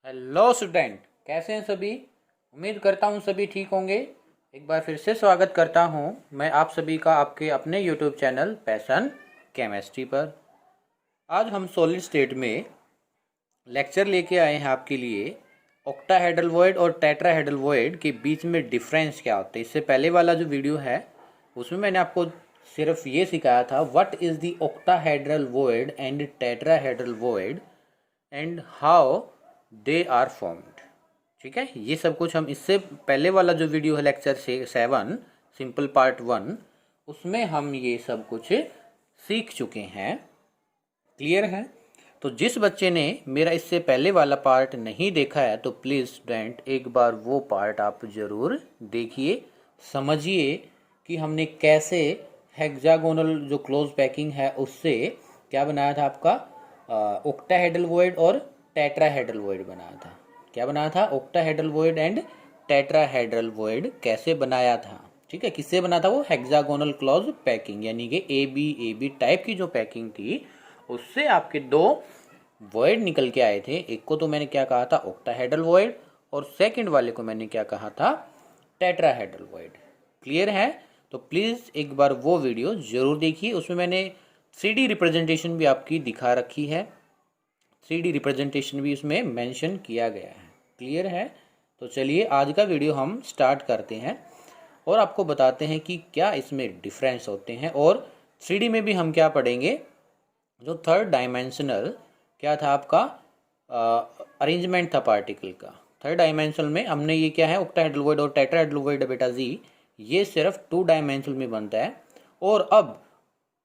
Hello student, कैसे हैं सभी। उम्मीद करता हूँ सभी ठीक होंगे। एक बार फिर से स्वागत करता हूँ मैं आप सभी का आपके अपने यूट्यूब चैनल पैशन केमिस्ट्री पर। आज हम सॉलिड स्टेट में लेक्चर लेके आए हैं आपके लिए। ऑक्टाहेड्रल वॉइड और टेट्राहेड्रल वॉइड के बीच में डिफरेंस क्या होता है। इससे पहले वाला जो वीडियो है उसमें मैंने आपको सिर्फ ये सिखाया था what is the octahedral void and tetrahedral void and how they are formed. ठीक है, ये सब कुछ हम इससे पहले वाला जो वीडियो है लेक्चर से 7 सिंपल पार्ट 1 उसमें हम ये सब कुछ सीख चुके हैं। क्लियर है। तो जिस बच्चे ने मेरा इससे पहले वाला पार्ट नहीं देखा है तो प्लीज़ स्टूडेंट एक बार वो पार्ट आप ज़रूर देखिए, समझिए कि हमने कैसे हेक्सागोनल जो क्लोज पैकिंग है उससे क्या बनाया था आपका ऑक्टाहेड्रल वॉइड और टेट्राहेड्रल वॉइड बनाया था। क्या बनाया था? Octahedral void and tetrahedral void कैसे बनाया था। ठीक है, किससे बना था वो? हेक्सागोनल क्लोज पैकिंग यानी कि ए बी टाइप की जो पैकिंग थी उससे आपके दो वॉइड निकल के आए थे। एक को तो मैंने क्या कहा था? ऑक्टाहेड्रल वॉइड, और सेकंड वाले को मैंने क्या कहा था? Tetrahedral void. क्लियर है। तो प्लीज़ एक बार वो वीडियो ज़रूर देखिए, उसमें मैंने 3D रिप्रेजेंटेशन भी आपकी दिखा रखी है। 3D रिप्रेजेंटेशन भी उसमें मेंशन किया गया है। क्लियर है। तो चलिए आज का वीडियो हम स्टार्ट करते हैं और आपको बताते हैं कि क्या इसमें डिफरेंस होते हैं। और 3D में भी हम क्या पढ़ेंगे, जो थर्ड डायमेंशनल क्या था आपका अरेंजमेंट था पार्टिकल का। थर्ड डायमेंशनल में हमने ये क्या है, ऑक्टाहेड्रल वॉइड और टेट्राहेड्रल वॉइड बेटा जी, ये सिर्फ 2 डायमेंशनल में बनता है। और अब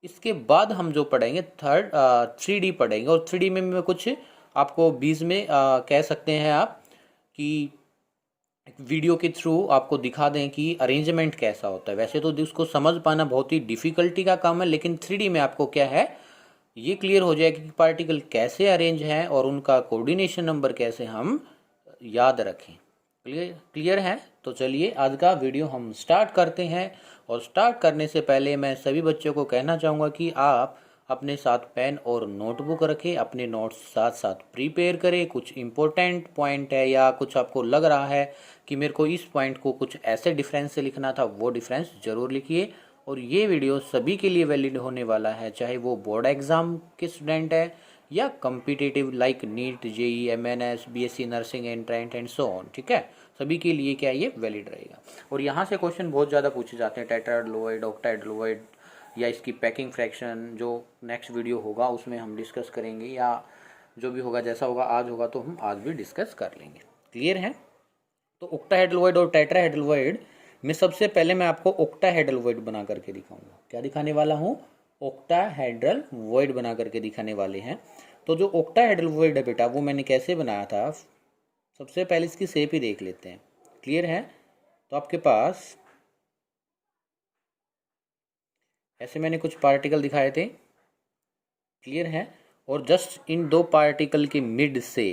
इसके बाद हम जो पढ़ेंगे 3D पढ़ेंगे, और 3D में मैं कुछ आपको बीच में कह सकते हैं आप कि एक वीडियो के थ्रू आपको दिखा दें कि अरेंजमेंट कैसा होता है। वैसे तो उसको समझ पाना बहुत ही डिफ़िकल्टी का काम है, लेकिन 3D में आपको क्या है ये क्लियर हो जाएगा कि पार्टिकल कैसे अरेंज हैं और उनका कोऑर्डिनेशन नंबर कैसे हम याद रखें। क्लियर है। तो चलिए आज का वीडियो हम स्टार्ट करते हैं। और स्टार्ट करने से पहले मैं सभी बच्चों को कहना चाहूँगा कि आप अपने साथ पेन और नोटबुक रखें, अपने नोट्स साथ साथ प्रिपेयर करें। कुछ इम्पोर्टेंट पॉइंट है या कुछ आपको लग रहा है कि मेरे को इस पॉइंट को कुछ ऐसे डिफरेंस से लिखना था, वो डिफरेंस ज़रूर लिखिए। और ये वीडियो सभी के लिए वैलिड होने वाला है, चाहे वो बोर्ड एग्ज़ाम के स्टूडेंट है या competitive like NEET, JEE, MNS, BSc nursing, entrance and so on. ठीक है, सभी के लिए क्या ये वैलिड रहेगा। और यहाँ से क्वेश्चन बहुत ज़्यादा पूछे जाते हैं, टेट्राहेड्रल वॉइड, ऑक्टाहेड्रल वॉइड या इसकी पैकिंग फ्रैक्शन, जो नेक्स्ट वीडियो होगा उसमें हम डिस्कस करेंगे, या जो भी होगा जैसा होगा आज होगा तो हम आज भी डिस्कस कर लेंगे। क्लियर है। तो ऑक्टाहेड्रल वॉइड और टेट्राहेड्रल वॉइड में सबसे पहले मैं आपको ऑक्टाहेड्रल वॉइड बना करके दिखाऊंगा। क्या दिखाने वाला हूँ? ऑक्टाहेड्रल वॉइड बना करके दिखाने वाले हैं। तो जो ऑक्टाहेड्रल वॉइड है बेटा वो मैंने कैसे बनाया था, सबसे पहले इसकी शेप ही देख लेते हैं। क्लियर है। तो आपके पास ऐसे मैंने कुछ पार्टिकल दिखाए थे। क्लियर है। और जस्ट इन दो पार्टिकल के मिड से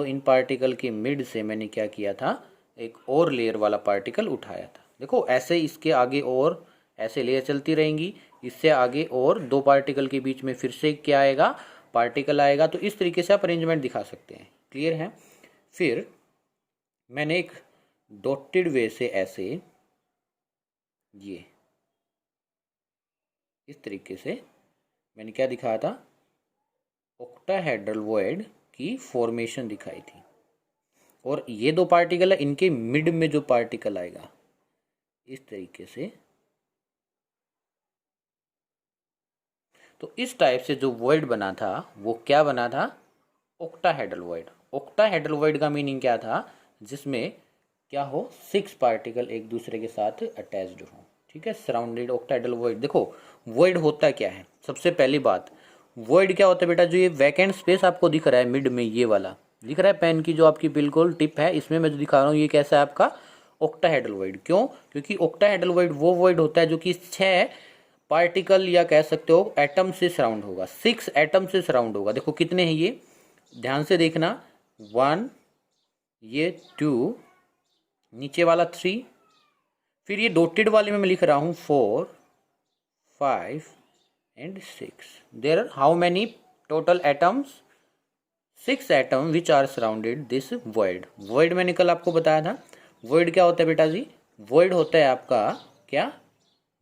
इन पार्टिकल के मिड से मैंने क्या किया था, एक और लेयर वाला पार्टिकल उठाया था। देखो ऐसे इसके आगे और ऐसे लेयर चलती रहेंगी, इससे आगे और दो पार्टिकल के बीच में फिर से क्या आएगा, पार्टिकल आएगा। तो इस तरीके से आप अरेंजमेंट दिखा सकते हैं। क्लियर है। फिर मैंने एक डॉटेड वे से ऐसे ये इस तरीके से मैंने क्या दिखाया था, ऑक्टाहेड्रल वॉइड की फॉर्मेशन दिखाई थी। और ये दो पार्टिकल है, इनके मिड में जो पार्टिकल आएगा इस तरीके से, तो इस टाइप से जो वॉइड बना था वो क्या बना था, ऑक्टाहेड्रल वॉइड। ऑक्टाहेड्रल वॉइड का मीनिंग क्या था, जिसमें क्या हो, 6 पार्टिकल एक दूसरे के साथ अटैच्ड हो। ठीक है, सराउंडेड ऑक्टाहेड्रल वॉइड। देखो वॉइड होता क्या है, सबसे पहली बात वॉइड क्या होता है बेटा, जो ये वैकेंट स्पेस आपको दिख रहा है मिड में, ये वाला दिख रहा है पेन की जो आपकी बिल्कुल टिप है, इसमें मैं जो दिखा रहा हूँ ये कैसा है आपका ऑक्टाहेड्रल वॉइड। क्यों? क्योंकि ऑक्टाहेड्रल वॉइड वो वॉइड होता है जो कि 6 पार्टिकल या कह सकते हो एटम से सराउंड होगा, 6 एटम से सराउंड होगा। देखो कितने हैं ये, ध्यान से देखना, 1, ये 2, नीचे वाला 3, फिर ये डॉटेड वाले में मैं लिख रहा हूँ 4, 5 and 6। There are how many total atoms? 6 atom which are surrounded this void. Void मैंने कल आपको बताया था, वॉइड क्या होता है बेटा जी? वॉइड होता है आपका क्या,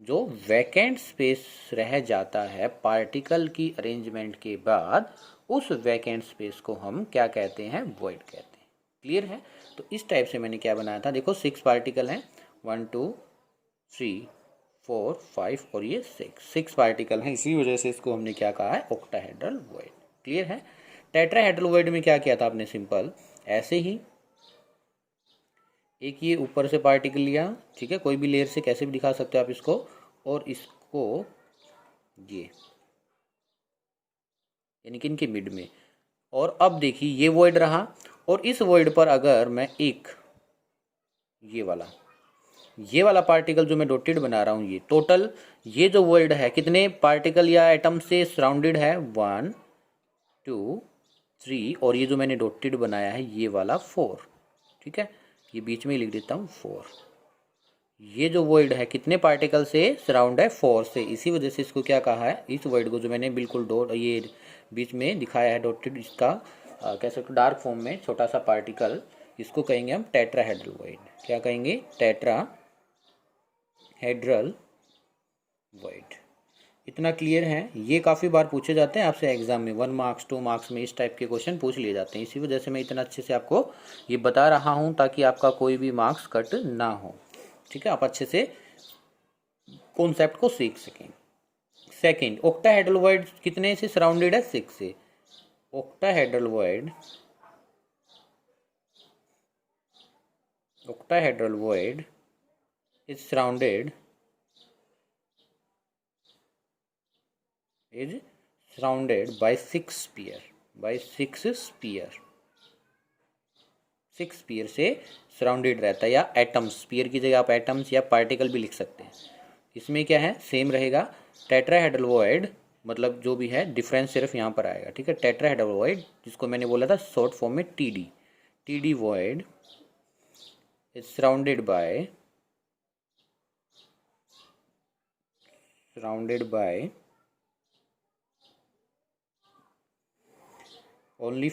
जो वैकेंट स्पेस रह जाता है पार्टिकल की अरेंजमेंट के बाद, उस वैकेंट स्पेस को हम क्या कहते हैं? वॉइड कहते हैं। क्लियर है? तो इस टाइप से मैंने क्या बनाया था, देखो 6 पार्टिकल हैं, 1 2 3 4 5 और ये 6 पार्टिकल हैं, इसी वजह से इसको हमने क्या कहा है? Octahedral void. क्लियर है? टेट्राहेड्रल वॉइड में क्या किया था आपने? सिंपल ऐसे ही एक ये ऊपर से पार्टिकल लिया, ठीक है, कोई भी लेयर से कैसे भी दिखा सकते हो आप इसको, और इसको ये यानी कि इनके मिड में, और अब देखिए ये वॉइड रहा, और इस वॉइड पर अगर मैं एक ये वाला पार्टिकल जो मैं डॉटेड बना रहा हूँ, ये टोटल ये जो वॉइड है कितने पार्टिकल या एटम से सराउंडेड है? 1 2 3, और ये जो मैंने डॉटेड बनाया है ये वाला 4, ठीक है, ये बीच में ही लिख देता हूँ 4। ये जो वॉइड है कितने पार्टिकल से सराउंड है? 4 से, इसी वजह से इसको क्या कहा है? इस वॉइड को जो मैंने बिल्कुल डॉट ये बीच में दिखाया है डॉटेड, इसका कह सकते हो डार्क फॉर्म में छोटा सा पार्टिकल, इसको कहेंगे हम टेट्राहेड्रल वॉइड। क्या कहेंगे? Tetrahedral void. इतना क्लियर है? ये काफ़ी बार पूछे जाते हैं आपसे एग्जाम में, 1 मार्क्स 2 मार्क्स में इस टाइप के क्वेश्चन पूछ लिए जाते हैं, इसी वजह से मैं इतना अच्छे से आपको ये बता रहा हूँ ताकि आपका कोई भी मार्क्स कट ना हो, ठीक है, आप अच्छे से कॉन्सेप्ट को सीख सकें। सेकंड, ऑक्टाहेड्रल वॉइड कितने से सराउंडेड है? 6 से। Octahedral void is surrounded by 6 sphere, by 6 sphere. 6 sphere से सराउंडेड रहता है, या एटम्स, स्पीयर की जगह आप एटम्स या पार्टिकल भी लिख सकते हैं। इसमें क्या है? सेम रहेगा। टेट्राहेड्रल वॉइड मतलब जो भी है, डिफरेंस सिर्फ यहाँ पर आएगा, ठीक है। टेट्राहेड्रल वॉइड जिसको मैंने बोला था शॉर्ट फॉर्म में TD void is surrounded by only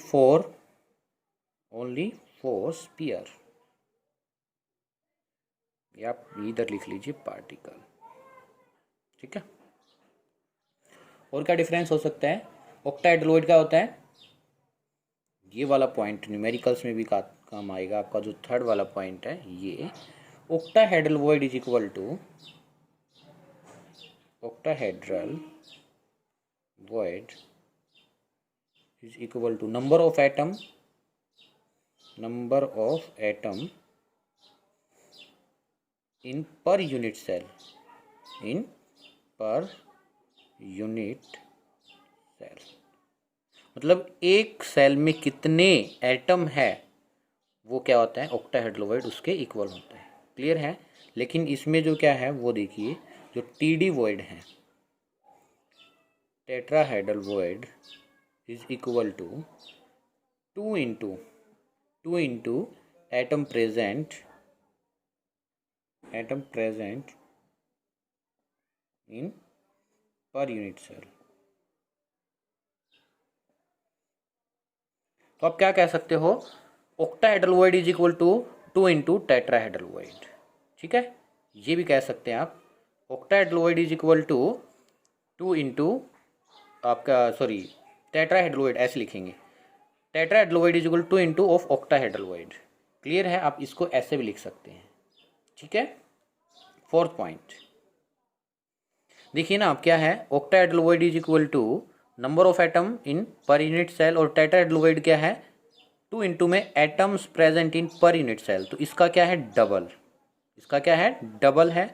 four sphere, या आप इधर लिख लीजिए पार्टिकल, ठीक है। और क्या डिफरेंस हो सकता है? ऑक्टाहेड्रल वॉइड क्या होता है? ये वाला पॉइंट न्यूमेरिकल्स में भी काम आएगा आपका, जो थर्ड वाला पॉइंट है ये, octahedral void is equal to number of atom in per unit cell, मतलब एक सेल में कितने एटम है वो क्या होता है? ऑक्टाहेड्रल वॉइड उसके इक्वल होता है। क्लियर है? लेकिन इसमें जो क्या है वो देखिए, जो टीडी वॉइड है, tetrahedral void is equal to 2 into atom present in per unit cell. तो आप क्या कह सकते हो? Octahedral void is equal to 2 into tetrahedral void, ठीक है। ये भी कह सकते हैं आप, octahedral void is equal to 2 into आपका टेट्राहेड्रल वॉइड ऐसे लिखेंगे, tetrahedral void is equal 2 into of octahedral void. Clear है? आप इसको ऐसे भी लिख सकते हैं, ठीक है। फोर्थ पॉइंट देखिए ना, आप क्या है? Octahedral void is equal to number of atom in per unit cell, और टेट्राहेड्रल वॉइड क्या है? 2 इंटू में atoms present in per unit cell, तो इसका क्या है? डबल। इसका क्या है? डबल है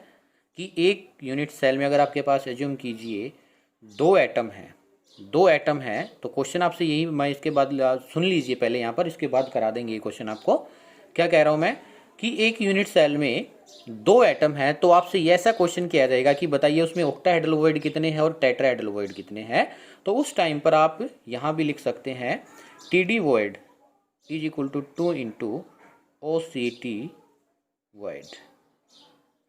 कि एक यूनिट सेल में अगर आपके पास एज्यूम कीजिए 2 एटम है, तो क्वेश्चन आपसे यही, मैं इसके बाद सुन लीजिए पहले यहाँ पर, इसके बाद करा देंगे ये क्वेश्चन आपको। क्या कह रहा हूँ मैं कि एक यूनिट सेल में 2 एटम है, तो आपसे ये ऐसा क्वेश्चन किया जाएगा कि बताइए उसमें ऑक्टाहेड्रल वॉइड कितने हैं और टेट्राहेड्रल वॉइड कितने हैं। तो उस टाइम पर आप यहाँ भी लिख सकते हैं TD void is equal to 2 into OCT void,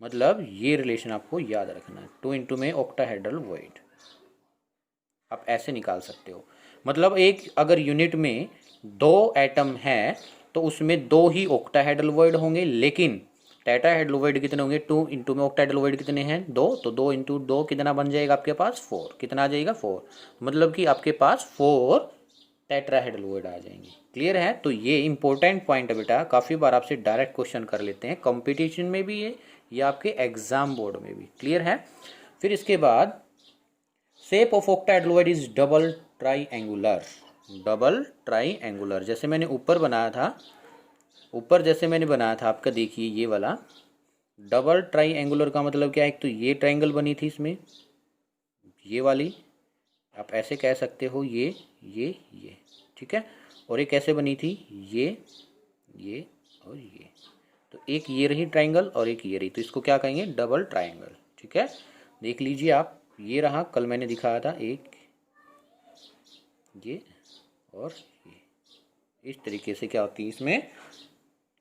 मतलब ये रिलेशन आपको याद रखना है, 2 इंटू में ऑक्टाहेड्रल वॉइड, आप ऐसे निकाल सकते हो। मतलब एक अगर यूनिट में दो एटम हैं तो उसमें दो ही ऑक्टाहेड्रल वॉइड होंगे, लेकिन टेट्राहेड्रल वॉइड कितने होंगे? 2 इंटू में ऑक्टाहेड्रल वॉइड कितने हैं? 2, तो 2 इंटू 2 कितना बन जाएगा आपके पास? 4। कितना आ जाएगा? 4। मतलब कि आपके पास 4 टेट्राहेड्रल वॉइड आ जाएंगे। क्लियर है? तो ये इंपॉर्टेंट पॉइंट है बेटा, काफ़ी बार आपसे डायरेक्ट क्वेश्चन कर लेते हैं, कंपटीशन में भी है या आपके एग्जाम बोर्ड में भी। क्लियर है? फिर इसके बाद shape of octahedral void is double triangular. Double triangular जैसे मैंने ऊपर बनाया था, ऊपर जैसे मैंने बनाया था आपका, देखिए ये वाला डबल ट्राईएंगुलर का मतलब क्या है? एक तो ये ट्रायंगल बनी थी इसमें, ये वाली आप ऐसे कह सकते हो, ये ठीक है। और एक कैसे बनी थी? ये और ये। तो एक ये रही ट्रायंगल और एक ये रही, तो इसको क्या कहेंगे? Double triangle. ठीक है, देख लीजिए आप, ये रहा, कल मैंने दिखाया था, एक ये और ये। इस तरीके से क्या होती है, इसमें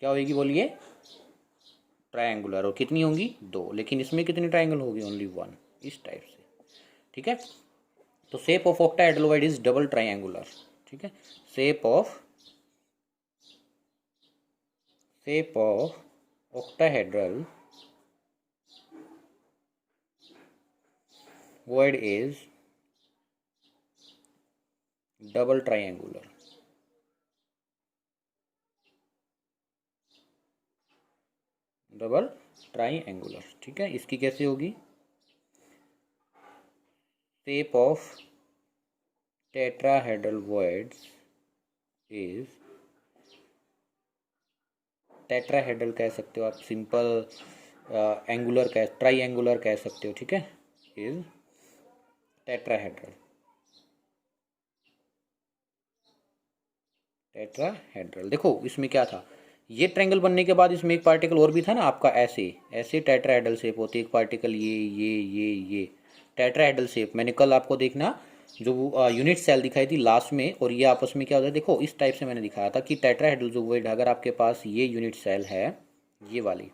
क्या होगी बोलिए? ट्रायंगुलर। और कितनी होंगी? 2। लेकिन इसमें कितनी ट्रायंगल होगी? ओनली 1। इस टाइप से। ठीक है, तो shape of octahedral void is double triangular. ठीक है, shape of octahedral void is double triangular। Double triangular. ठीक है, इसकी कैसे होगी? Shape of tetrahedral voids is, tetrahedral कह सकते हो आप, सिंपल एंगुलर कह, ट्राईएंगुलर कह सकते हो। ठीक है, इज टेट्राहेड्रल। टेट्राहेड्रल देखो इसमें क्या था, ये ट्रायंगल बनने के बाद इसमें एक पार्टिकल और भी था ना आपका, ऐसे ऐसे टेट्राहेड्रल शेप होती है। एक पार्टिकल ये टेट्राहेड्रल शेप। मैंने कल आपको देखना जो यूनिट सेल दिखाई थी लास्ट में, और ये आपस में क्या होता है, देखो इस टाइप से मैंने दिखाया था कि टेट्राहेड्रल जो वॉइड, अगर आपके पास ये यूनिट सेल है, ये वाली,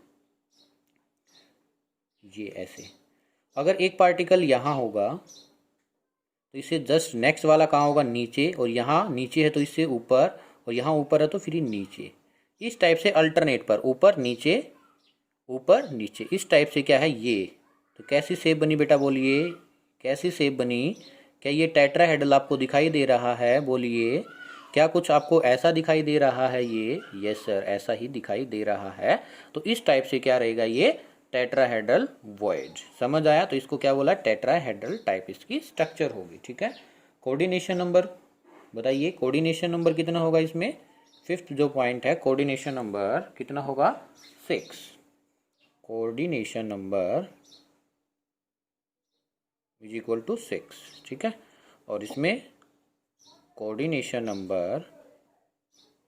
ये ऐसे, अगर एक पार्टिकल यहाँ होगा तो इससे जस्ट नेक्स्ट वाला कहाँ होगा? नीचे। और यहाँ नीचे है तो इससे ऊपर, और यहाँ ऊपर है तो फिर नीचे। इस टाइप से अल्टरनेट पर ऊपर नीचे, इस टाइप से क्या है ये। तो कैसी शेप बनी बेटा बोलिए? कैसी शेप बनी? क्या ये टेट्राहेड्रल आपको दिखाई दे रहा है? बोलिए, क्या कुछ आपको ऐसा दिखाई दे रहा है? ये यस सर, ऐसा ही दिखाई दे रहा है। तो इस टाइप से क्या रहेगा? ये टेट्राहेड्रल वॉइड। समझ आया? तो इसको क्या बोला? टेट्राहेड्रल टाइप इसकी स्ट्रक्चर होगी। ठीक है, कोऑर्डिनेशन नंबर बताइए, कोऑर्डिनेशन नंबर कितना होगा इसमें? 5th जो पॉइंट है, कोऑर्डिनेशन नंबर कितना होगा? 6। Coordination number is equal to 6। ठीक है, और इसमें coordination number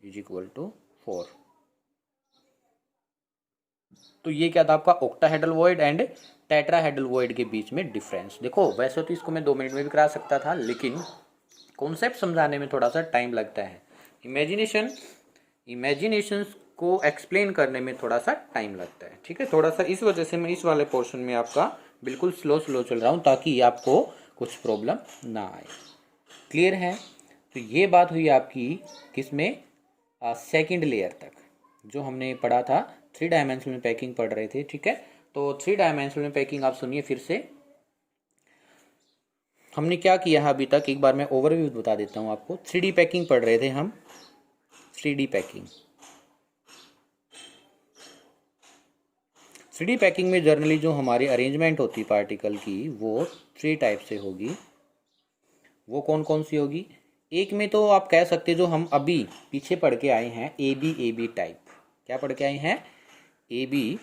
is equal to 4। तो ये क्या था आपका? Octahedral void and tetrahedral void के बीच में डिफरेंस। देखो वैसे तो इसको मैं 2 मिनट में भी करा सकता था, लेकिन कॉन्सेप्ट समझाने में थोड़ा सा टाइम लगता है। इमेजिनेशन को एक्सप्लेन करने में थोड़ा सा टाइम लगता है। ठीक है, थोड़ा सा इस वजह से मैं इस वाले पोर्शन में आपका बिल्कुल स्लो चल रहा हूँ, ताकि आपको कुछ प्रॉब्लम ना आए। क्लियर है? तो ये बात हुई आपकी किसमें? सेकंड लेयर तक, जो हमने पढ़ा था 3 डायमेंशनल में पैकिंग पढ़ रहे थे। ठीक है, तो 3 डायमेंशनल में पैकिंग आप सुनिए फिर से। हमने क्या किया है अभी तक, एक बार मैं ओवरव्यू बता देता हूँ आपको। 3D पैकिंग पढ़ रहे थे हम, 3D पैकिंग। 3D पैकिंग में जनरली जो हमारी अरेंजमेंट होती है पार्टिकल की, वो 3 टाइप से होगी। वो कौन कौन सी होगी? एक में तो आप कह सकते जो हम अभी पीछे पढ़ के आए हैं, ए बी टाइप। क्या पढ़ के आए हैं? A B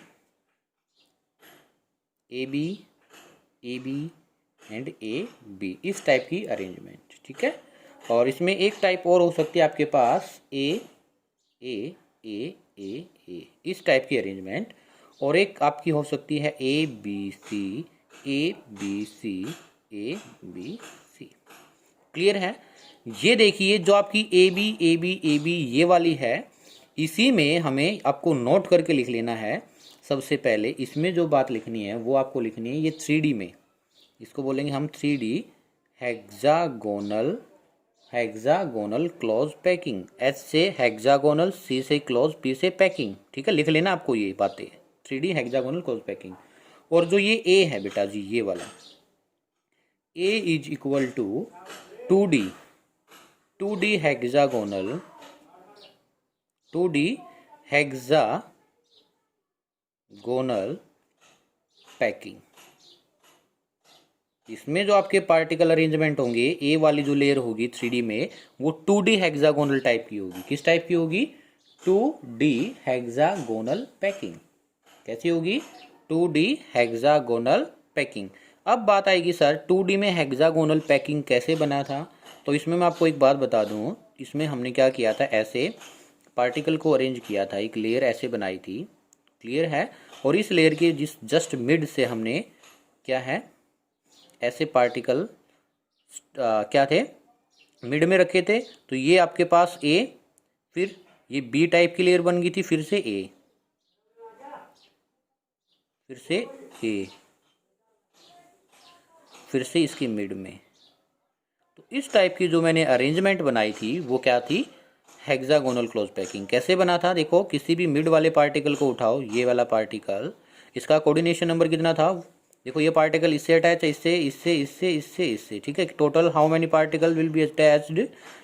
and A B, इस टाइप की अरेंजमेंट। ठीक है, और इसमें एक टाइप और हो सकती है आपके पास, ए इस टाइप की अरेंजमेंट। और एक आपकी हो सकती है ए बी सी। क्लियर है? ये देखिए जो आपकी ए बी ये वाली है, इसी में हमें आपको नोट करके लिख लेना है। सबसे पहले इसमें जो बात लिखनी है वो आपको लिखनी है, ये 3D में, इसको बोलेंगे हम 3D hexagonal hexagonal close packing. H से हेक्सागोनल, सी से क्लोज, पी से पैकिंग। ठीक है, लिख लेना आपको ये बातें। 3D hexagonal close packing. और जो ये ए है बेटा जी, ये वाला A is equal to 2D 2D hexagonal 2D hexagonal packing. इसमें जो आपके पार्टिकल अरेंजमेंट होंगे, ए वाली जो लेयर होगी 3D में, वो 2D हेक्सागोनल टाइप की होगी। किस टाइप की होगी? 2D hexagonal packing. कैसी होगी? 2D hexagonal packing. अब बात आएगी सर 2D में हेक्सागोनल पैकिंग कैसे बना था। तो इसमें मैं आपको एक बात बता दूं, इसमें हमने क्या किया था, ऐसे पार्टिकल को अरेंज किया था, एक लेयर ऐसे बनाई थी, क्लियर है। और इस लेयर के जिस जस्ट मिड से हमने क्या है, ऐसे पार्टिकल क्या थे, मिड में रखे थे। तो ये आपके पास ए, फिर ये बी टाइप की लेयर बन गई थी, फिर से ए, फिर से ए, फिर से इसकी मिड में। तो इस टाइप की जो मैंने अरेंजमेंट बनाई थी वो क्या थी? Hexagonal close packing. कैसे बना था? देखो, किसी भी मिड वाले पार्टिकल को उठाओ, ये वाला पार्टिकल, इसका कोऑर्डिनेशन नंबर कितना था? देखो, ये पार्टिकल इससे अटैच है, इससे इससे इससे इससे इससे, ठीक है। Total how many particle will be attached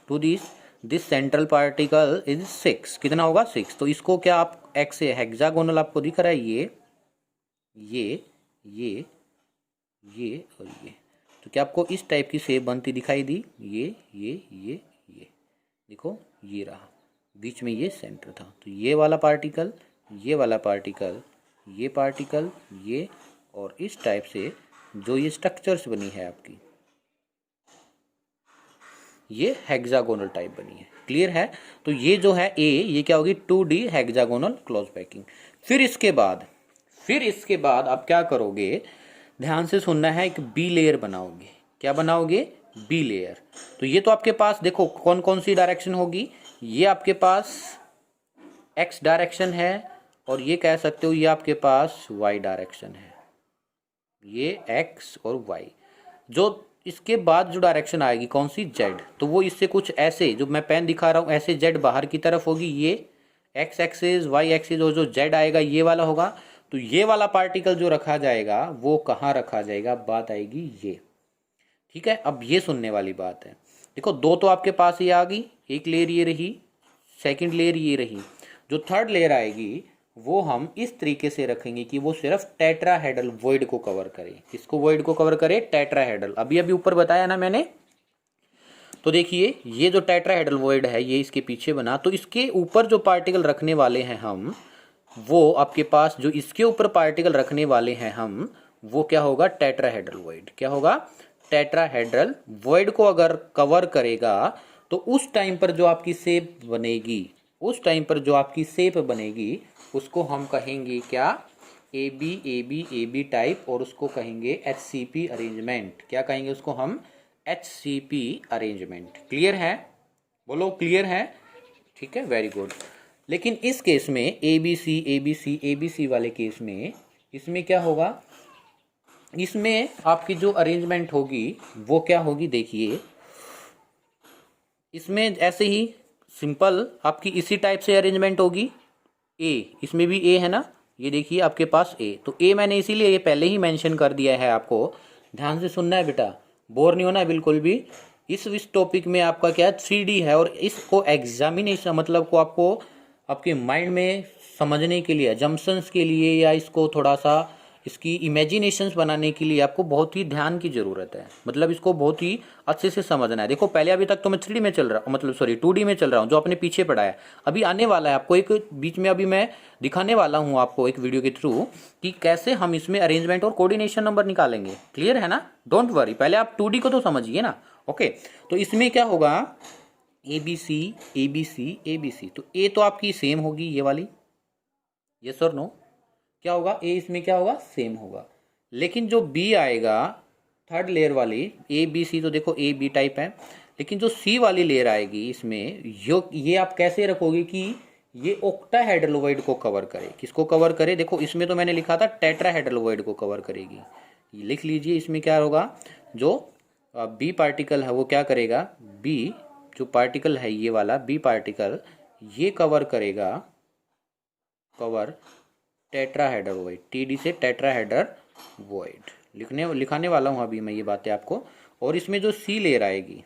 to this central particle is 6। कितना होगा? 6। तो इसको क्या आप एक्स से हेक्सागोनल आपको दिख रहा है, ये ये ये ये और ये। तो क्या आपको इस टाइप की शेप बनती दिखाई दी? ये देखो, ये रहा, बीच में ये सेंटर था। तो ये वाला पार्टिकल, ये वाला पार्टिकल, ये पार्टिकल, ये, और इस टाइप से जो ये स्ट्रक्चर्स बनी है आपकी, ये हेक्सागोनल टाइप बनी है। क्लियर है? तो ये जो है ए, ये क्या होगी? 2D hexagonal close packing. फिर इसके बाद आप क्या करोगे? ध्यान से सुनना है, एक बी लेयर बनाओगे। क्या बनाओगे? B layer. तो ये तो आपके पास देखो कौन कौन सी डायरेक्शन होगी। ये आपके पास एक्स डायरेक्शन है, और ये कह सकते हो ये आपके पास वाई डायरेक्शन है। ये एक्स और वाई। जो इसके बाद जो डायरेक्शन आएगी कौन सी? जेड। तो वो इससे कुछ ऐसे, जो मैं पेन दिखा रहा हूँ, ऐसे जेड बाहर की तरफ होगी। ये एक्स एक्सिस, वाई एक्सिस, और जो जेड आएगा ये वाला होगा। तो ये वाला पार्टिकल जो रखा जाएगा वो कहाँ रखा जाएगा? बात आएगी ये। ठीक है, अब ये सुनने वाली बात है। देखो, दो तो आपके पास ये आ गई, एक लेयर ये रही, सेकंड लेयर ये रही। जो थर्ड लेयर आएगी वो हम इस तरीके से रखेंगे कि वो सिर्फ टेट्राहेड्रल वॉइड को कवर करे। किसको वॉइड को कवर करे? टेट्राहेड्रल। अभी ऊपर बताया ना मैंने। तो देखिए, ये जो टेट्राहेड्रल वॉइड है, ये इसके पीछे बना। तो इसके ऊपर जो पार्टिकल रखने वाले हैं हम, वो आपके पास जो इसके ऊपर पार्टिकल रखने वाले हैं हम, वो क्या होगा? Tetrahedral void. क्या होगा? टेट्राहेड्रल वॉइड को अगर कवर करेगा तो उस टाइम पर जो आपकी शेप बनेगी, उसको हम कहेंगे क्या? ए बी टाइप, और उसको कहेंगे HCP अरेंजमेंट। क्या कहेंगे उसको हम? HCP arrangement. क्लियर है? बोलो, क्लियर है? ठीक है, वेरी गुड। लेकिन इस केस में ABC वाले केस में, इसमें क्या होगा? इसमें आपकी जो अरेंजमेंट होगी वो क्या होगी? देखिए, इसमें ऐसे ही सिंपल आपकी इसी टाइप से अरेंजमेंट होगी। ए, इसमें भी ए है ना, ये देखिए आपके पास ए। तो ए मैंने इसीलिए ये पहले ही मेंशन कर दिया है आपको। ध्यान से सुनना है बेटा, बोर नहीं होना है बिल्कुल भी। इस टॉपिक में आपका क्या है? 3D है, और इसको एग्जामिनेशन मतलब को आपको आपके माइंड में समझने के लिए, अजम्पशंस के लिए, या इसको थोड़ा सा इसकी इमेजिनेशंस बनाने के लिए आपको बहुत ही ध्यान की ज़रूरत है। मतलब इसको बहुत ही अच्छे से समझना है। देखो, पहले अभी तक तो मैं 3D में चल रहा हूँ, मतलब सॉरी 2D में चल रहा हूँ, जो आपने पीछे पढ़ा है। अभी आने वाला है आपको एक बीच में, अभी मैं दिखाने वाला हूँ आपको एक वीडियो के थ्रू कि कैसे हम इसमें अरेंजमेंट और कोऑर्डिनेशन नंबर निकालेंगे। क्लियर है ना? डोंट वरी, पहले आप 2D को तो समझिए ना। ओके, तो इसमें क्या होगा? ABC। तो ए तो आपकी सेम होगी, ये वाली, यस और नो? क्या होगा? ए इसमें क्या होगा? सेम होगा। लेकिन जो बी आएगा, थर्ड लेयर वाली, ABC, तो देखो A B टाइप है। लेकिन जो सी वाली लेयर आएगी इसमें, ये आप कैसे रखोगे कि ये ऑक्टाहेड्रल वॉइड को कवर करे। किसको कवर करे? देखो, इसमें तो मैंने लिखा था टेट्राहेड्रल वॉइड को कवर करेगी। ये लिख लीजिए, इसमें क्या होगा? जो बी पार्टिकल है वो क्या करेगा? बी जो पार्टिकल है ये वाला बी पार्टिकल, ये कवर करेगा, कवर टेट्राहेड्रल वॉइड, टीडी से टेट्राहेड्रल वॉइड लिखाने वाला हूँ अभी मैं ये बातें आपको। और इसमें जो सी लेयर आएगी,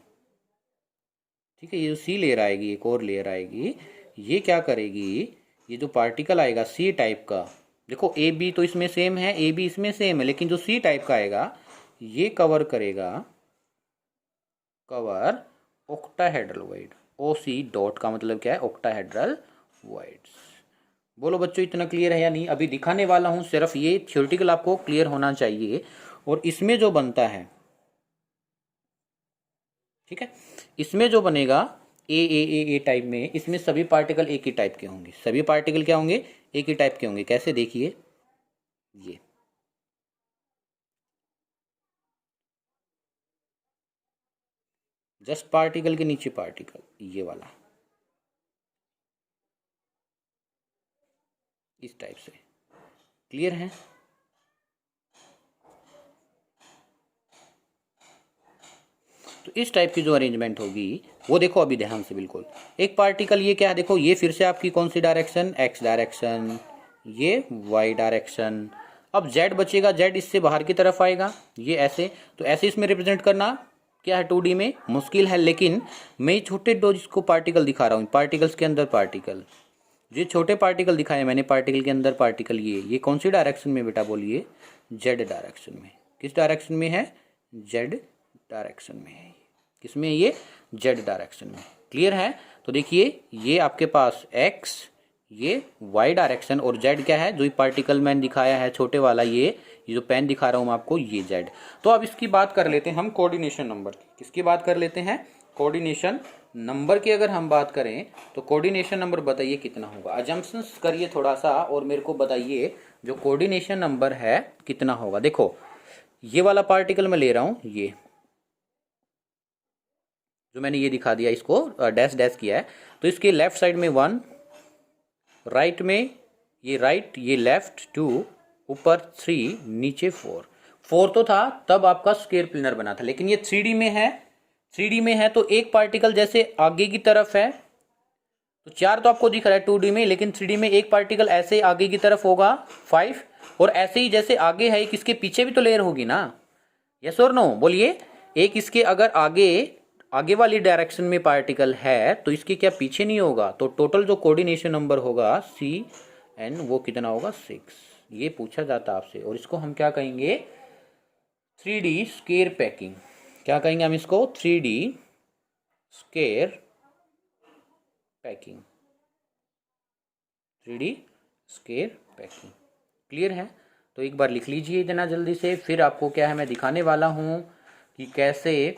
ठीक है, ये जो सी लेयर आएगी, एक और लेयर आएगी, ये क्या करेगी, ये जो पार्टिकल आएगा सी टाइप का, देखो ए बी तो इसमें सेम है, ए बी इसमें सेम है, लेकिन जो सी टाइप का आएगा ये कवर करेगा, कवर ऑक्टाहेड्रल वॉइड। ओ सी डॉट का मतलब क्या है, ऑक्टाहेड्रल वॉइड्स। बोलो बच्चों इतना क्लियर है या नहीं? अभी दिखाने वाला हूं, सिर्फ ये थ्योरेटिकल आपको क्लियर होना चाहिए। और इसमें जो बनता है, ठीक है, इसमें जो बनेगा ए टाइप में, इसमें सभी पार्टिकल एक ही टाइप के होंगे। सभी पार्टिकल क्या होंगे, एक ही टाइप के होंगे। कैसे, देखिए ये जस्ट पार्टिकल के नीचे पार्टिकल, ये वाला इस टाइप से, क्लियर है? तो इस टाइप की जो अरेंजमेंट होगी वो देखो अभी ध्यान से, बिल्कुल एक पार्टिकल, ये क्या है, देखो ये फिर से आपकी कौन सी डायरेक्शन, एक्स डायरेक्शन, ये वाई डायरेक्शन। अब जेड बचेगा, जेड इससे बाहर की तरफ आएगा, ये ऐसे। तो ऐसे इसमें रिप्रेजेंट करना क्या है 2D में मुश्किल है, लेकिन मैं छोटे डोज को पार्टिकल दिखा रहा हूँ, पार्टिकल्स के अंदर पार्टिकल, ये छोटे पार्टिकल दिखाए मैंने, पार्टिकल के अंदर पार्टिकल, ये कौन सी डायरेक्शन में बेटा बोलिए, जेड डायरेक्शन में। किस डायरेक्शन में है, जेड डायरेक्शन में है। किसमें, ये जेड डायरेक्शन में। क्लियर है? तो देखिए ये आपके पास एक्स, ये वाई डायरेक्शन, और जेड क्या है, जो पार्टिकल मैंने दिखाया है छोटे वाला, ये जो पेन दिखा रहा हूँ मैं आपको, ये जेड। तो अब इसकी बात कर लेते हैं हम कोऑर्डिनेशन नंबर की। किसकी बात कर लेते हैं, कोऑर्डिनेशन नंबर की। अगर हम बात करें तो कोऑर्डिनेशन नंबर बताइए कितना होगा, अजम्पशंस करिए थोड़ा सा और मेरे को बताइए जो कोऑर्डिनेशन नंबर है कितना होगा। देखो ये वाला पार्टिकल मैं ले रहा हूँ, ये जो मैंने ये दिखा दिया, इसको डैश डैश किया है, तो इसके लेफ्ट साइड में 1, राइट में ये राइट, ये लेफ्ट 2, ऊपर 3, नीचे 4 तो था तब आपका स्क्वायर प्लेनर बना था, लेकिन ये 3D में है, 3D में है तो एक पार्टिकल जैसे आगे की तरफ है, तो 4 तो आपको दिख रहा है 2D में, लेकिन 3D में एक पार्टिकल ऐसे आगे की तरफ होगा 5, और ऐसे ही जैसे आगे है एक इसके पीछे भी तो लेयर होगी ना, यस और नो बोलिए। एक इसके अगर आगे वाली डायरेक्शन में पार्टिकल है तो इसके क्या पीछे नहीं होगा, तो टोटल जो कोऑर्डिनेशन नंबर होगा CN वो कितना होगा, 6। ये पूछा जाता आपसे, और इसको हम क्या कहेंगे, 3D स्क्वायर पैकिंग। क्या कहेंगे हम इसको, 3D square packing, 3D square packing. Clear है? तो एक बार लिख लीजिए इतना जल्दी से, फिर आपको क्या है मैं दिखाने वाला हूँ कि कैसे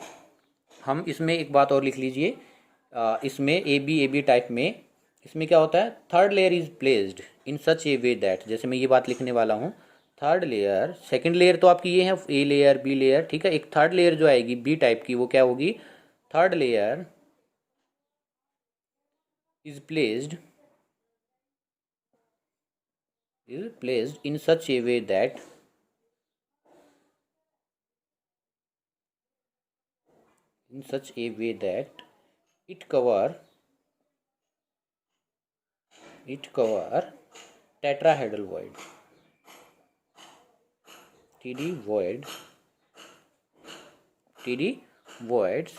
हम इसमें। एक बात और लिख लीजिए, इसमें ए बी टाइप में, इसमें क्या होता है, third layer is placed in such a way that, जैसे मैं ये बात लिखने वाला हूँ, थर्ड लेयर, सेकंड लेयर तो आपकी ये है ए लेयर बी लेयर, ठीक है, एक थर्ड लेयर जो आएगी बी टाइप की वो क्या होगी, third layer is placed in such a way that it cover tetrahedral void, TD voids,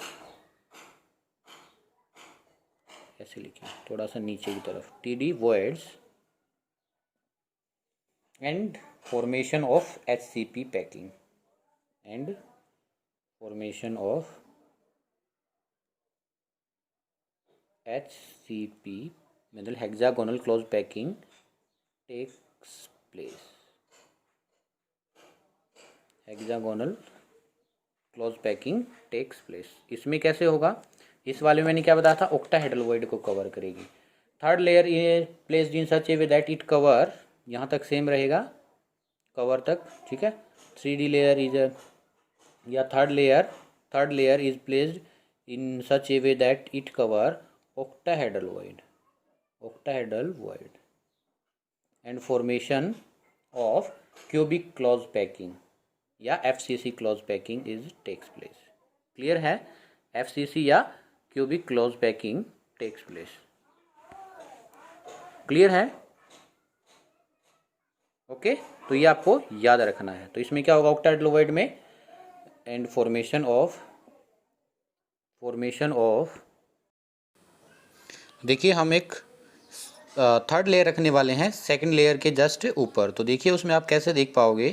ऐसे लिखिए थोड़ा सा नीचे की तरफ, TD voids and formation of HCP packing, and formation of HCP मतलब hexagonal close packing takes place, hexagonal close packing takes place। इसमें कैसे होगा, इस वाले में मैंने क्या बताया था, ऑक्टाहेड्रल वॉइड को कवर करेगी। थर्ड लेयर ये placed in such a way that it cover, यहाँ तक सेम रहेगा कवर तक, ठीक है। 3D लेयर इज या third layer is placed in such a way that it cover octahedral void and formation of cubic close packing या FCC close packing is takes place. Clear है? FCC या cubic close packing takes place. Clear है? Okay तो ये आपको याद रखना है। तो इसमें क्या होगा ऑक्टाहेड्रल में, एंड फॉर्मेशन ऑफ देखिए हम एक थर्ड लेयर रखने वाले हैं सेकंड लेयर के जस्ट ऊपर। तो देखिए उसमें आप कैसे देख पाओगे,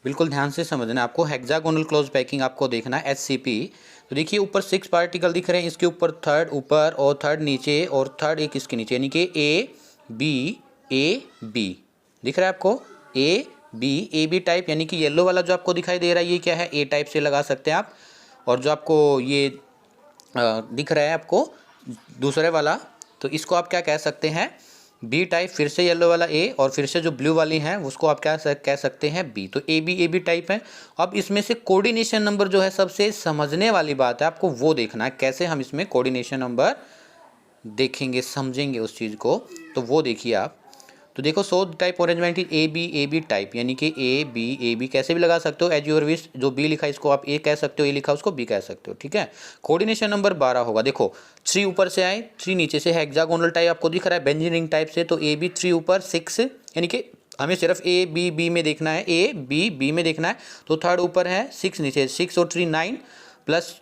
बिल्कुल ध्यान से समझना। आपको हेक्सागोनल क्लोज पैकिंग आपको देखना है HCP। तो देखिए ऊपर 6 पार्टिकल दिख रहे हैं, इसके ऊपर थर्ड ऊपर और थर्ड नीचे और थर्ड एक इसके नीचे, यानी कि A B दिख रहा है आपको। A B टाइप, यानी कि येलो वाला जो आपको दिखाई दे रहा है ये क्या है, A टाइप से लगा सकते हैं आप। और जो आपको ये दिख रहा है आपको दूसरे वाला, तो इसको आप क्या कह सकते हैं, बी टाइप। फिर से येलो वाला ए, और फिर से जो ब्लू वाली है उसको आप क्या कह सकते हैं बी। तो ए बी टाइप है। अब इसमें से कोऑर्डिनेशन नंबर जो है सबसे समझने वाली बात है, आपको वो देखना है कैसे हम इसमें कोऑर्डिनेशन नंबर देखेंगे, समझेंगे उस चीज़ को। तो वो देखिए आप। तो देखो so type arrangement is A B type, यानी कि ए बी कैसे भी लगा सकते हो एज योर विश। जो बी लिखा है इसको आप ए कह सकते हो, ए लिखा उसको बी कह सकते हो, ठीक है। कोऑर्डिनेशन नंबर 12 होगा। देखो 3 ऊपर से आए, 3 नीचे से, हेक्सागोनल टाइप आपको दिख रहा है बेंजीन रिंग टाइप से। तो ए बी 3 ऊपर 6, यानी कि हमें सिर्फ ए बी में देखना है, ए बी में देखना है। तो थर्ड ऊपर है 6 नीचे, 6 और 3 9 प्लस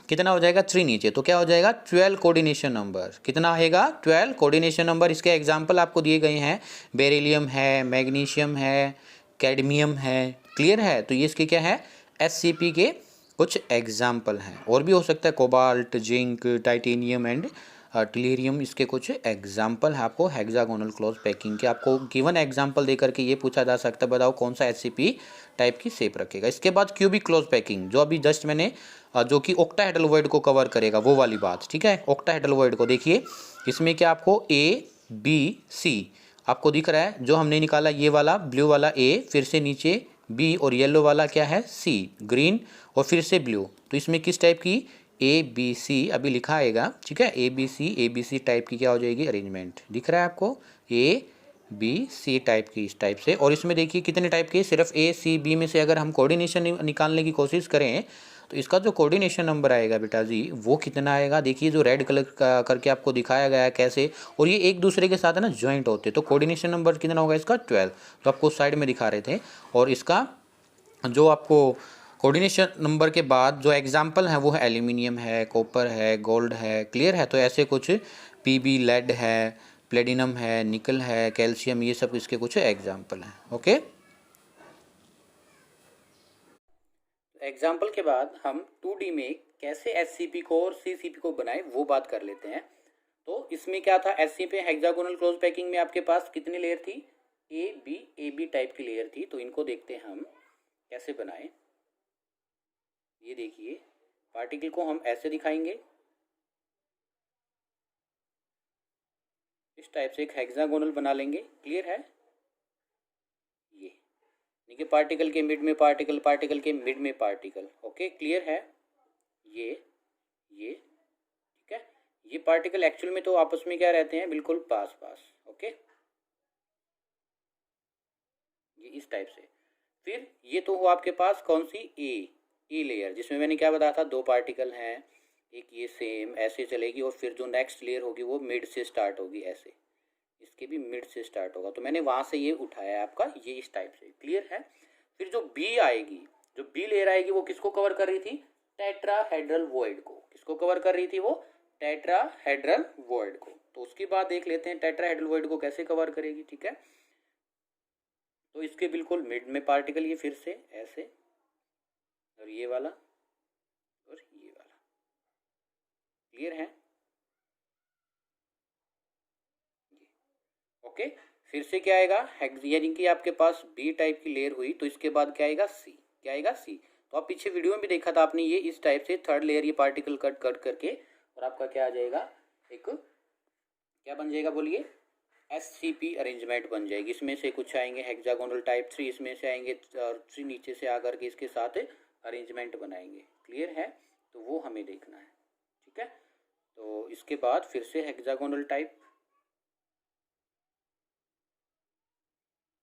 कितना हो जाएगा 3 नीचे, तो क्या हो जाएगा 12 कोऑर्डिनेशन नंबर। कितना आएगा 12 कोऑर्डिनेशन नंबर। इसके एग्जांपल आपको दिए गए हैं, बेरिलियम है, मैग्नीशियम है, कैडमियम है, क्लियर है। तो ये इसके क्या है SCP के कुछ एग्जाम्पल हैं। और भी हो सकता है कोबाल्ट, जिंक, टाइटेनियम एंड टेलीरियम, इसके कुछ एग्जाम्पल है आपको हेक्सागोनल क्लोज पैकिंग के। आपको गिवन एग्जाम्पल दे करके ये पूछा जा सकता है बताओ कौन सा SCP टाइप की शेप रखेगा। इसके बाद क्यूबिक क्लोज पैकिंग, जो अभी जस्ट मैंने जो कि ऑक्टाहेड्रल वॉइड को कवर करेगा वो वाली बात, ठीक है। ऑक्टाहेड्रल वॉइड को देखिए, इसमें क्या आपको ABC आपको दिख रहा है, जो हमने निकाला ये वाला ब्लू वाला A, फिर से नीचे B और येलो वाला क्या है C ग्रीन, और फिर से ब्लू। तो इसमें किस टाइप की ABC अभी लिखा आएगा, ठीक है। ABC टाइप की क्या हो जाएगी अरेंजमेंट, दिख रहा है आपको ABC टाइप की इस टाइप से। और इसमें देखिए कितने टाइप के, सिर्फ ACB में से अगर हम कोऑर्डिनेशन निकालने की कोशिश करें तो इसका जो कोऑर्डिनेशन नंबर आएगा बेटा जी वो कितना आएगा, देखिए जो रेड कलर करके आपको दिखाया गया है कैसे, और ये एक दूसरे के साथ है ना ज्वाइंट होते। तो कोऑर्डिनेशन नंबर कितना होगा इसका 12, तो आपको साइड में दिखा रहे थे। और इसका जो आपको कोऑर्डिनेशन नंबर के बाद जो एग्जाम्पल है वो है एल्यूमिनियम है, कॉपर है, गोल्ड है, क्लियर है। तो ऐसे कुछ PB लेड है, प्लेटिनम है, निकल है, कैल्शियम, ये सब इसके कुछ एग्जाम्पल हैं। ओके, एग्जाम्पल के बाद हम 2D में कैसे SCP को और CCP को बनाए वो बात कर लेते हैं। तो इसमें क्या था, SCP हेक्सागोनल क्लोज पैकिंग में आपके पास कितनी लेयर थी, A B टाइप की लेयर थी। तो इनको देखते हैं हम कैसे बनाए। ये देखिए पार्टिकल को हम ऐसे दिखाएंगे, इस टाइप से एक हेक्सागोनल बना लेंगे, क्लियर है। ये देखिए पार्टिकल के मिड में पार्टिकल, पार्टिकल के मिड में पार्टिकल, ओके क्लियर है। ये ठीक है। ये पार्टिकल एक्चुअल में तो आपस में क्या रहते हैं, बिल्कुल पास पास, ओके। ये इस टाइप से। फिर ये तो हुआ आपके पास कौन सी ए लेयर, जिसमें मैंने क्या बताया था 2 पार्टिकल हैं, एक ये सेम ऐसे चलेगी, और फिर जो नेक्स्ट लेयर होगी वो मिड से स्टार्ट होगी ऐसे, इसके भी मिड से स्टार्ट होगा। तो मैंने वहाँ से ये उठाया है आपका, ये इस टाइप से, क्लियर है। फिर जो बी आएगी, जो बी लेयर आएगी वो किसको कवर कर रही थी, टेट्राहेड्रल वॉइड को। किसको कवर कर रही थी वो, टेट्राहेड्रल वॉइड को। तो उसकी बात देख लेते हैं टेट्राहेड्रल वॉइड को कैसे कवर करेगी, ठीक है। तो इसके बिल्कुल मिड में पार्टिकल ये फिर से ऐसे, और ये वाला और ये वाला, क्लियर है। ओके, फिर से क्या आएगा, यानी कि आपके पास बी टाइप की लेयर हुई, तो इसके बाद क्या आएगा सी, क्या आएगा सी। तो आप पीछे वीडियो में भी देखा था आपने, ये इस टाइप से थर्ड लेयर ये पार्टिकल कट करके, और आपका क्या आ जाएगा, एक क्या बन जाएगा बोलिए, SCP अरेंजमेंट बन जाएगी। इसमें से कुछ आएंगे हेक्सागोनल टाइप 3, इसमें से आएंगे, और 3 नीचे से आकर के इसके साथ अरेंजमेंट बनाएंगे, क्लियर है। तो वो हमें देखना है, ठीक है। तो इसके बाद फिर से हेक्सागोनल टाइप,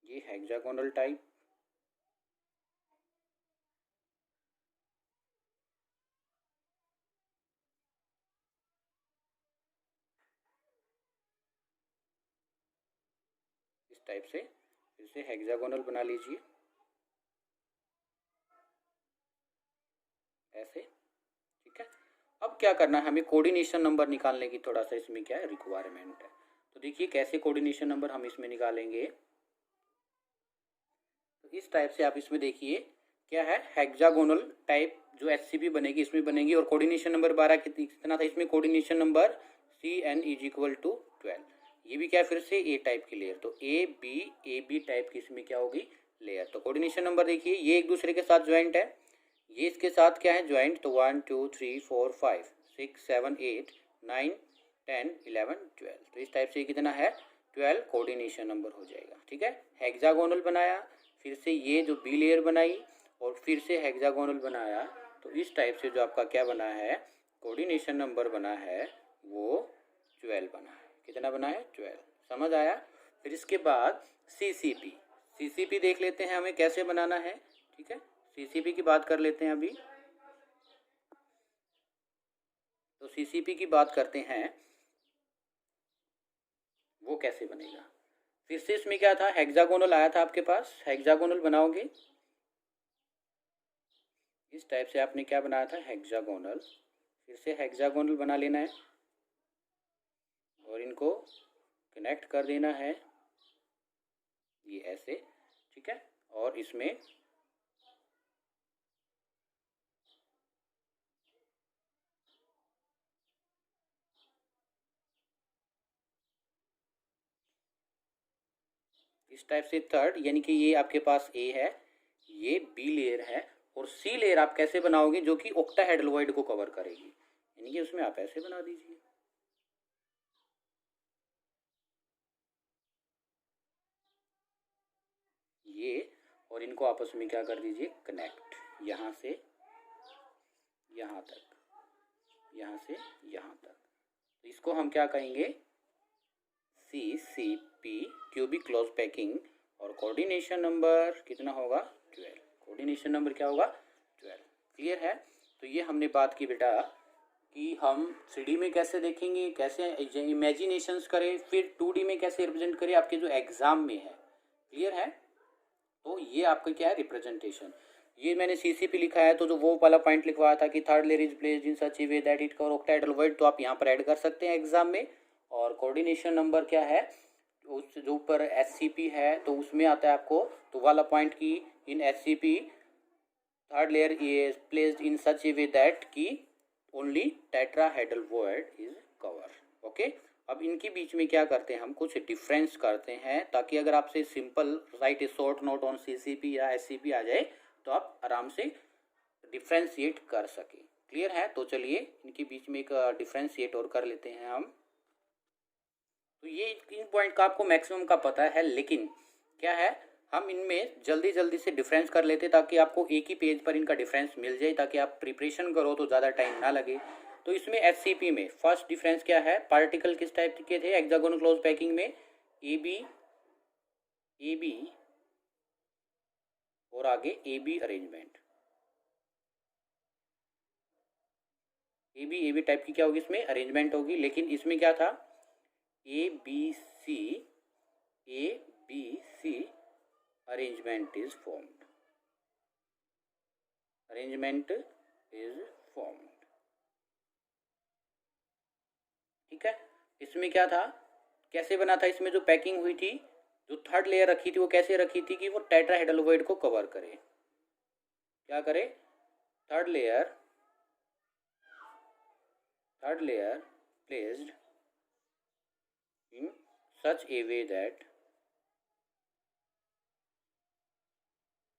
ये हेक्सागोनल टाइप, टाइप से फिर से हेक्सागोनल बना लीजिए ऐसे, ठीक है। अब क्या करना है, हमें कोऑर्डिनेशन नंबर निकालने की थोड़ा सा इसमें क्या है रिक्वायरमेंट है। तो देखिए कैसे कोऑर्डिनेशन नंबर हम इसमें निकालेंगे। तो इस टाइप से आप इसमें देखिए क्या है, हेक्सागोनल टाइप जो एससीपी बनेगी इसमें बनेगी। और कोऑर्डिनेशन नंबर 12 कितना था इसमें, कोऑर्डिनेशन नंबर CN = 12। ये भी क्या है फिर से ए टाइप की लेयर, तो ए बी टाइप की इसमें क्या होगी लेयर। तो कोऑर्डिनेशन नंबर देखिए ये एक दूसरे के साथ ज्वाइंट है, ये इसके साथ क्या है ज्वाइंट, तो 1 2 3 4 5 6 7 8 9 10 11 12। तो इस टाइप से कितना है 12 कोऑर्डिनेशन नंबर हो जाएगा, ठीक है। हेक्सागोनल बनाया, फिर से ये जो बी लेयर बनाई और फिर से हेक्सागोनल बनाया, तो इस टाइप से जो आपका क्या बना है कोऑर्डिनेशन नंबर बना है वो 12 बना है। कितना बना है 12, समझ आया। फिर इसके बाद सीसीपी देख लेते हैं हमें कैसे बनाना है, ठीक है। सीसीपी की बात कर लेते हैं अभी। तो सीसीपी की बात करते हैं वो कैसे बनेगा। फिर से इसमें क्या था हेक्सागोनल आया था आपके पास, हेक्सागोनल बनाओगे इस टाइप से, आपने क्या बनाया था हेक्सागोनल, फिर से हेक्सागोनल बना लेना है और इनको कनेक्ट कर देना है ये ऐसे, ठीक है। और इसमें इस टाइप से थर्ड, यानी कि ये आपके पास ए है, ये बी लेयर है और सी लेयर आप कैसे बनाओगे जो कि ऑक्टाहेड्रॉइड को कवर करेगी, यानी कि उसमें आप ऐसे बना दीजिए ये, और इनको आपस में क्या कर दीजिए कनेक्ट, यहाँ से यहाँ तक, यहाँ से यहाँ तक। तो इसको हम क्या कहेंगे CCP क्यूबिक क्लोज पैकिंग। और कोऑर्डिनेशन नंबर कितना होगा 12, कोऑर्डिनेशन नंबर क्या होगा 12। क्लियर है। तो ये हमने बात की बेटा कि हम 3D में कैसे देखेंगे, कैसे इमेजिनेशंस करें, फिर 2D में कैसे रिप्रेजेंट करें आपके जो एग्जाम में है। क्लियर है। तो ये आपका क्या है रिप्रेजेंटेशन। ये मैंने सीसीपी लिखा है, तो जो वो वाला पॉइंट लिखवाया था कि third layer is placed in such a way that it cover octahedroid, तो आप यहाँ पर ऐड कर सकते हैं एग्जाम में। और कोऑर्डिनेशन नंबर क्या है, उस जो ऊपर एससीपी है तो उसमें आता है आपको तो वाला पॉइंट की in SCP third layer is placed in such a way that की only tetrahedral is cover. Okay. अब इनके बीच में क्या करते हैं हम कुछ डिफरेंस करते हैं, ताकि अगर आपसे simple right A short note on CCP या एससीपी आ जाए तो आप आराम से डिफ्रेंशिएट कर सके। क्लियर है। तो चलिए इनके बीच में एक डिफ्रेंशिएट और कर लेते हैं हम। तो ये इन पॉइंट का आपको मैक्सिमम का पता है, लेकिन क्या है हम इनमें जल्दी जल्दी से डिफरेंस कर लेते ताकि आपको एक ही पेज पर इनका डिफरेंस मिल जाए, ताकि आप प्रिपरेशन करो तो ज़्यादा टाइम ना लगे। तो इसमें एससीपी में फर्स्ट डिफरेंस क्या है, पार्टिकल किस टाइप के थे हेक्सागोनल क्लोज पैकिंग में, ए बी और आगे A B arrangement, A B type की क्या होगी इसमें अरेंजमेंट होगी। लेकिन इसमें क्या था A B C arrangement is formed, arrangement is formed, ठीक है। इसमें क्या था कैसे बना था, इसमें जो पैकिंग हुई थी जो थर्ड लेयर रखी थी वो कैसे रखी थी कि वो टेट्राहेड्रल को कवर करे, क्या करे third layer placed in such a way that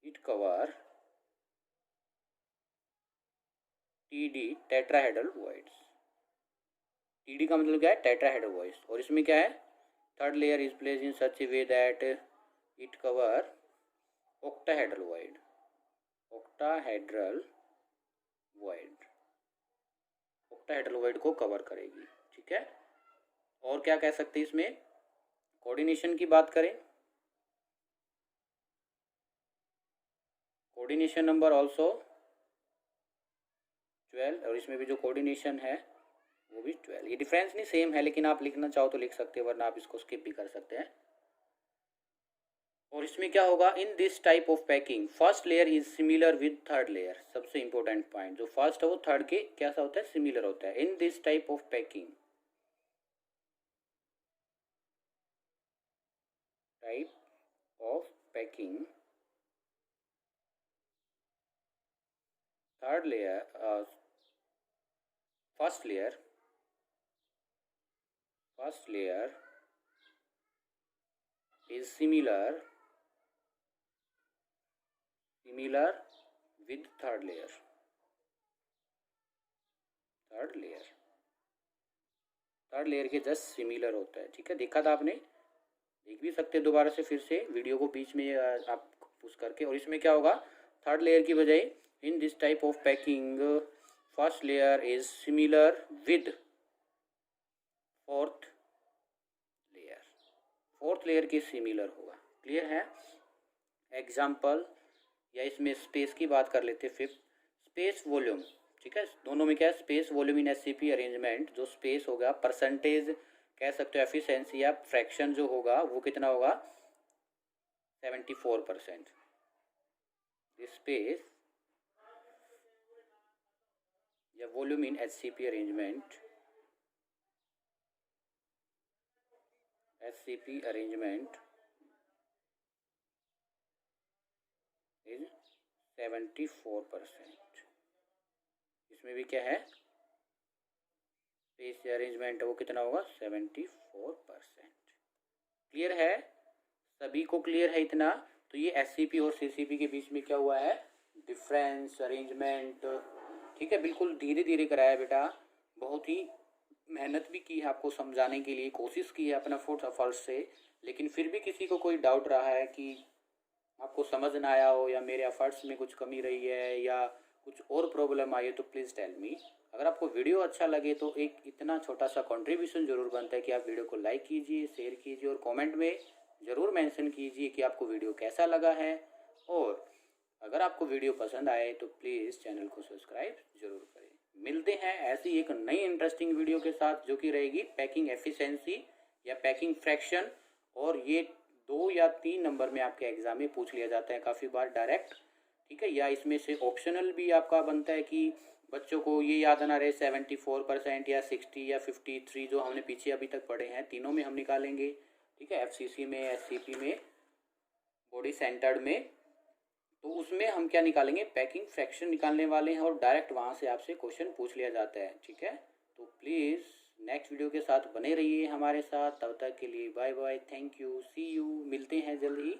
it cover TD tetrahedral voids। TD का मतलब क्या है tetrahedral voids। और इसमें क्या है third layer is placed in such a way that it cover octahedral void, octahedral void को cover करेगी, ठीक है। और क्या कह सकते हैं इसमें कोऑर्डिनेशन की बात करें, कोऑर्डिनेशन नंबर ऑल्सो 12 और इसमें भी जो कोऑर्डिनेशन है वो भी 12। ये डिफरेंस नहीं सेम है, लेकिन आप लिखना चाहो तो लिख सकते हैं, वरना आप इसको स्किप भी कर सकते हैं। और इसमें क्या होगा, in this type of packing first layer is similar with third layer. सबसे इंपॉर्टेंट पॉइंट, जो फर्स्ट है वो थर्ड के कैसा होता है, सिमिलर होता है। In this type of packing, type of packing third layer first layer is similar with third layer third layer के जस्ट सिमिलर होता है। ठीक है, देखा था आपने, देख भी सकते हैं दोबारा से फिर से वीडियो को बीच में आप पुश करके। और इसमें क्या होगा, थर्ड लेयर की बजाय in this type of packing first layer is similar with fourth layer के सिमिलर होगा। क्लियर है। एग्जाम्पल, या इसमें स्पेस की बात कर लेते, फिफ्थ स्पेस वॉल्यूम। ठीक है, दोनों में क्या है, स्पेस वॉल्यूम इन एससीपी अरेंजमेंट। जो स्पेस होगा, परसेंटेज कह सकते हो, एफिशिएंसी या फ्रैक्शन जो होगा वो कितना होगा, 74%। स्पेस या volume in SCP arrangement is 74%। इसमें भी क्या है, स्पेस अरेंजमेंट है वो कितना होगा, 74%। क्लियर है, सभी को क्लियर है इतना। तो ये एससीपी और सीसीपी के बीच में क्या हुआ है, डिफरेंस, अरेंजमेंट। ठीक है, बिल्कुल धीरे धीरे कराया बेटा, बहुत ही मेहनत भी की है आपको समझाने के लिए, कोशिश की है अपना फुट एफर्ट से। लेकिन फिर भी किसी को कोई डाउट रहा है कि आपको समझ ना आया हो, या मेरे एफर्ट्स में कुछ कमी रही है, या कुछ और प्रॉब्लम आई है, तो प्लीज़ टेल मी। अगर आपको वीडियो अच्छा लगे तो एक इतना छोटा सा कंट्रीब्यूशन जरूर बनता है कि आप वीडियो को लाइक कीजिए, शेयर कीजिए, और कमेंट में ज़रूर मेंशन कीजिए कि आपको वीडियो कैसा लगा है। और अगर आपको वीडियो पसंद आए तो प्लीज़ चैनल को सब्सक्राइब जरूर करें। मिलते हैं ऐसी एक नई इंटरेस्टिंग वीडियो के साथ, जो कि रहेगी पैकिंग एफिशिएंसी या पैकिंग फ्रैक्शन। और ये 2 या 3 नंबर में आपके एग्जाम में पूछ लिया जाता है काफ़ी बार डायरेक्ट। ठीक है, या इसमें से ऑप्शनल भी आपका बनता है कि बच्चों को ये याद ना रहे 74% या 60 या 53 जो हमने पीछे अभी तक पढ़े हैं, तीनों में हम निकालेंगे। ठीक है, एफसीसी में, एससीपी में, बॉडी सेंटर्ड में। तो उसमें हम क्या निकालेंगे, पैकिंग फ्रैक्शन निकालने वाले हैं, और डायरेक्ट वहाँ से आपसे क्वेश्चन पूछ लिया जाता है। ठीक है, तो प्लीज़ नेक्स्ट वीडियो के साथ बने रहिए हमारे साथ। तब तक के लिए bye bye, thank you, see you, मिलते हैं जल्द ही।